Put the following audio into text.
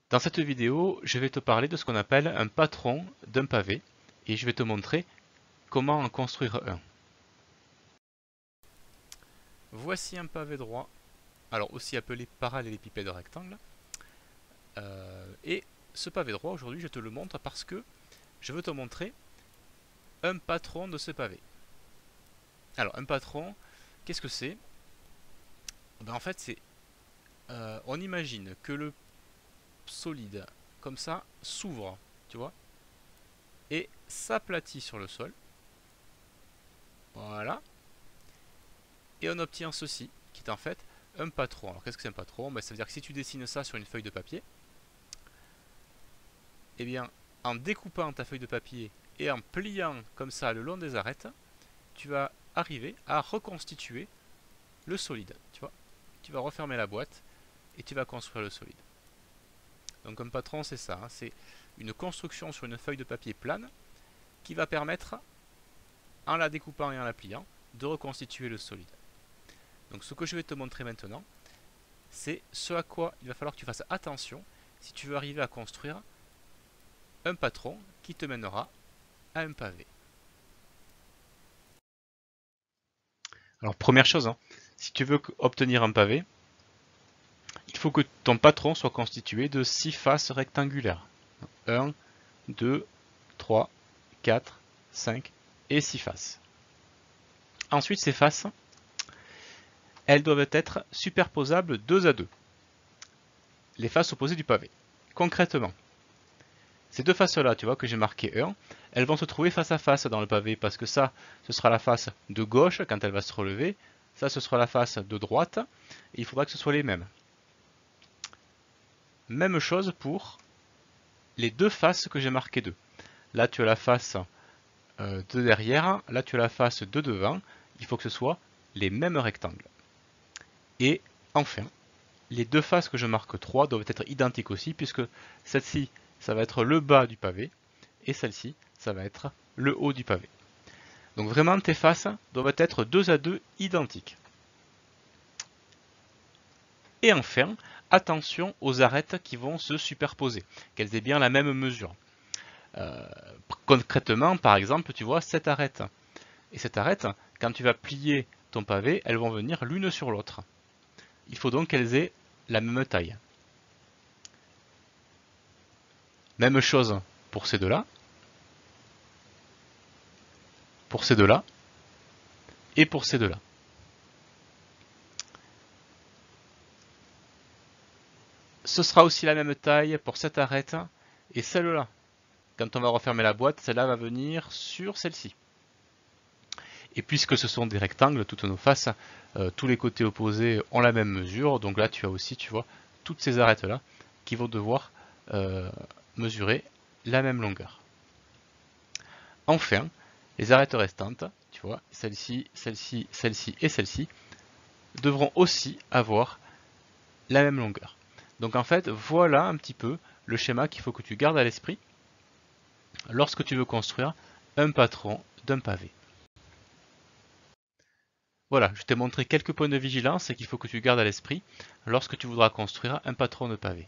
Dans cette vidéo, je vais te parler de ce qu'on appelle un patron d'un pavé et je vais te montrer comment en construire un. Voici un pavé droit, alors aussi appelé parallélépipède rectangle. Et ce pavé droit, aujourd'hui, je te le montre parce que je veux te montrer un patron de ce pavé. Alors, un patron, qu'est-ce que c'est? En fait, on imagine que le solide, comme ça, s'ouvre, tu vois, et s'aplatit sur le sol. Voilà. Et on obtient ceci, qui est en fait un patron. Alors qu'est-ce que c'est un patron? Ça veut dire que si tu dessines ça sur une feuille de papier, eh bien, en découpant ta feuille de papier et en pliant comme ça le long des arêtes, tu vas arriver à reconstituer le solide. Tu vois, tu vas refermer la boîte et tu vas construire le solide. Donc un patron, c'est ça, hein, c'est une construction sur une feuille de papier plane qui va permettre, en la découpant et en la pliant, de reconstituer le solide. Donc ce que je vais te montrer maintenant, c'est ce à quoi il va falloir que tu fasses attention si tu veux arriver à construire un patron qui te mènera à un pavé. Alors première chose, hein, si tu veux obtenir un pavé, il faut que ton patron soit constitué de 6 faces rectangulaires. 1, 2, 3, 4, 5 et 6 faces. Ensuite, ces faces, elles doivent être superposables 2 à 2. Les faces opposées du pavé. Concrètement, ces deux faces-là, tu vois, que j'ai marqué 1, elles vont se trouver face à face dans le pavé, parce que ça, ce sera la face de gauche quand elle va se relever, ça, ce sera la face de droite, et il faudra que ce soit les mêmes. Même chose pour les deux faces que j'ai marquées 2. Là, tu as la face de derrière, là, tu as la face de devant, il faut que ce soit les mêmes rectangles. Et enfin, les deux faces que je marque 3 doivent être identiques aussi, puisque celle-ci, ça va être le bas du pavé, et celle-ci, ça va être le haut du pavé. Donc vraiment, tes faces doivent être 2 à 2 identiques. Et enfin, attention aux arêtes qui vont se superposer, qu'elles aient bien la même mesure. Concrètement, par exemple, tu vois cette arête et cette arête, quand tu vas plier ton pavé, elles vont venir l'une sur l'autre. Il faut donc qu'elles aient la même taille. Même chose pour ces deux-là, pour ces deux-là, et pour ces deux-là. Ce sera aussi la même taille pour cette arête et celle-là. Quand on va refermer la boîte, celle-là va venir sur celle-ci. Et puisque ce sont des rectangles, toutes nos faces, tous les côtés opposés ont la même mesure, donc là tu as aussi, tu vois, toutes ces arêtes-là qui vont devoir mesurer la même longueur. Enfin, les arêtes restantes, tu vois, celle-ci, celle-ci, celle-ci et celle-ci, devront aussi avoir la même longueur. Donc en fait, voilà un petit peu le schéma qu'il faut que tu gardes à l'esprit lorsque tu veux construire un patron d'un pavé. Voilà, je t'ai montré quelques points de vigilance qu'il faut que tu gardes à l'esprit lorsque tu voudras construire un patron de pavé.